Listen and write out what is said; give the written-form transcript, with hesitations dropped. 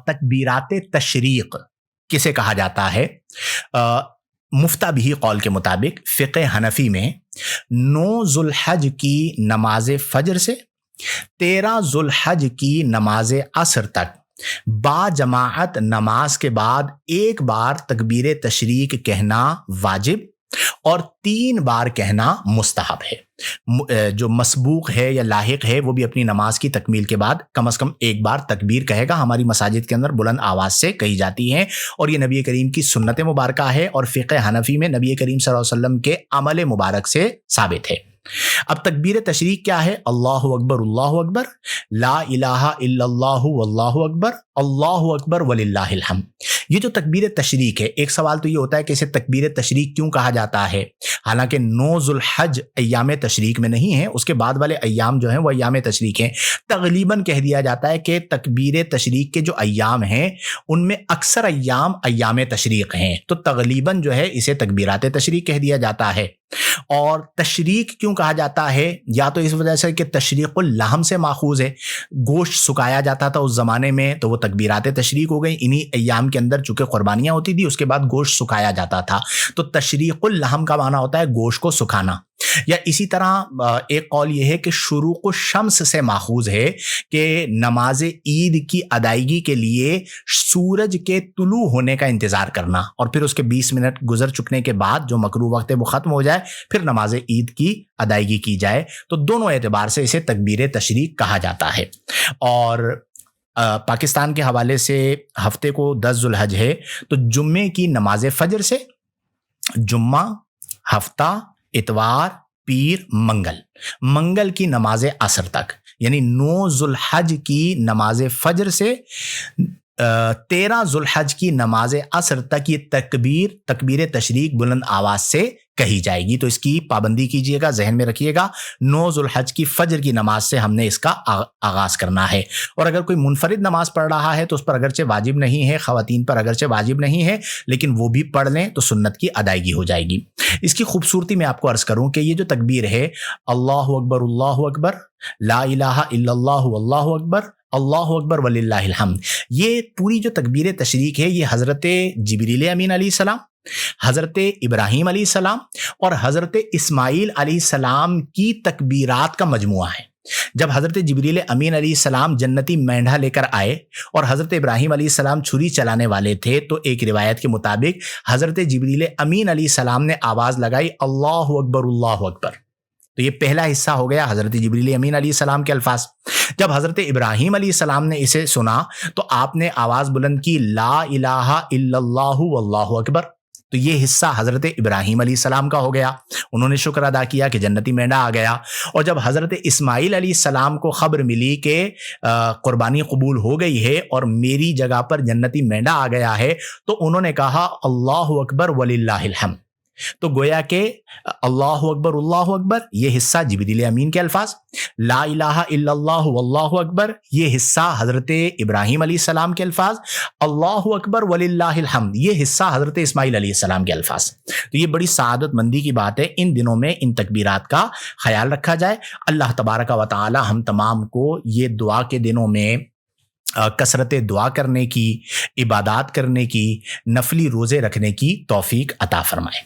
تکبیرات تشریق کسے کہا جاتا ہے؟ مفتہ بھی قول کے مطابق فقہ حنفی میں 9 ذوالحج کی نماز فجر سے 13 ذوالحج کی نماز عصر تک با جماعت نماز کے بعد ایک بار تکبیر تشریق کہنا واجب اور 3 بار کہنا مستحب ہے۔ جو مسبوق ہے یا لاحق ہے وہ بھی اپنی نماز کی تکمیل کے بعد کم از کم ایک بار تکبیر کہے گا۔ ہماری مساجد کے اندر بلند آواز سے کہی جاتی ہیں اور یہ نبی کریم کی سنت مبارکہ ہے اور فقہ حنفی میں نبی کریم صلی اللہ علیہ وسلم کے عمل مبارک سے ثابت ہے۔ اب تکبیر تشریق کیا ہے؟ اللہ اکبر لا الہ الا اللہ واللہ اکبر اللہ اکبر وللہ الحمد۔ یہ جو تکبیر تشریق ہے، ایک سوال تو یہ ہوتا ہے کہ اسے تکبیر تشریق کیوں کہا جاتا ہے؟ حالانکہ 9 ذوالحج ایام تشریق میں نہیں ہیں، اس کے بعد والے ایام جو ہیں وہ ایام تشریق ہیں۔ تغلیباً کہہ دیا جاتا ہے کہ تکبیر تشریق کے جو ایام ہیں ان میں اکثر ایام تشریق ہیں، تو تغلیباً جو ہے اسے تکبیرات تشریق کہہ دیا جاتا ہے۔ اور تشریق کیوں کہا جاتا ہے؟ یا تو اس وجہ سے کہ تشریق اللحم سے ماخوذ ہے، گوشت سکایا جاتا تھا اس زمانے میں تو وہ تکبیرات تشریق ہو گئی۔ انہی ایام کے اندر چونکہ قربانیاں ہوتی تھی اس کے بعد گوشت سکایا جاتا تھا، تو تشریق اللحم کا معنی ہوتا ہے گوشت کو سکھانا۔ یا اسی طرح ایک قول یہ ہے کہ شروق الشمس سے ماخوذ ہے کہ نماز عید کی ادائیگی کے لیے سورج کے طلوع ہونے کا انتظار کرنا اور پھر اس کے 20 منٹ گزر چکنے کے بعد جو مکروہ وقت ہے وہ ختم ہو جائے پھر نماز عید کی ادائیگی کی جائے، تو دونوں اعتبار سے اسے تکبیر تشریق کہا جاتا ہے۔ اور پاکستان کے حوالے سے ہفتے کو 10 ذوالحج ہے تو جمعے کی نماز فجر سے جمعہ، ہفتہ، اتوار، پیر، منگل کی نماز عصر تک، یعنی 9 ذوالحج کی نماز فجر سے 13 ذوالحج کی نماز عصر تک یہ تکبیر تشریق بلند آواز سے کہی جائے گی۔ تو اس کی پابندی کیجئے گا، ذہن میں رکھیے گا، 9 ذوالحج کی فجر کی نماز سے ہم نے اس کا آغاز کرنا ہے۔ اور اگر کوئی منفرد نماز پڑھ رہا ہے تو اس پر اگرچہ واجب نہیں ہے، خواتین پر اگرچہ واجب نہیں ہے، لیکن وہ بھی پڑھ لیں تو سنت کی ادائیگی ہو جائے گی۔ اس کی خوبصورتی میں آپ کو عرض کروں کہ یہ جو تکبیر ہے اللہ اکبر لا الہ الا اللہ واللہ اکبر اللہ اکبر وللہ الحمد، یہ پوری جو تکبیر تشریق ہے یہ حضرت جبریل امین علیہ السلام، حضرت ابراہیم علیہ السلام اور حضرت اسماعیل علیہ السلام کی تکبیرات کا مجموعہ ہے۔ جب حضرت جبریل امین علیہ السلام جنتی مینڈھا لے کر آئے اور حضرت ابراہیم علیہ السلام چھری چلانے والے تھے تو ایک روایت کے مطابق حضرت جبریل امین علیہ السلام نے آواز لگائی اللہ اکبر اللہ اکبر، تو یہ پہلا حصہ ہو گیا حضرت جبریل امین علیہ السلام کے الفاظ۔ جب حضرت ابراہیم علیہ السلام نے اسے سنا تو آپ نے آواز بلند کی لا الہ الا اللہ واللہ اکبر، تو یہ حصہ حضرت ابراہیم علیہ السلام کا ہو گیا، انہوں نے شکر ادا کیا کہ جنتی مینڈا آ گیا۔ اور جب حضرت اسماعیل علیہ السلام کو خبر ملی کہ قربانی قبول ہو گئی ہے اور میری جگہ پر جنتی مینڈا آ گیا ہے تو انہوں نے کہا اللہ اکبر وللہ الحمد، تو گویا کہ اللہ اکبر یہ حصہ جبریل امین کے الفاظ، لا الہ الا اللہ واللہ اکبر یہ حصہ حضرت ابراہیم علیہ السلام کے الفاظ، اللہ اکبر وللہ الحمد یہ حصہ حضرت اسماعیل علیہ السلام کے الفاظ۔ تو یہ بڑی سعادت مندی کی بات ہے، ان دنوں میں ان تکبیرات کا خیال رکھا جائے۔ اللہ تبارک و تعالی ہم تمام کو یہ دعا کے دنوں میں کثرت دعا کرنے کی، عبادات کرنے کی، نفلی روزے رکھنے کی توفیق عطا فرمائے۔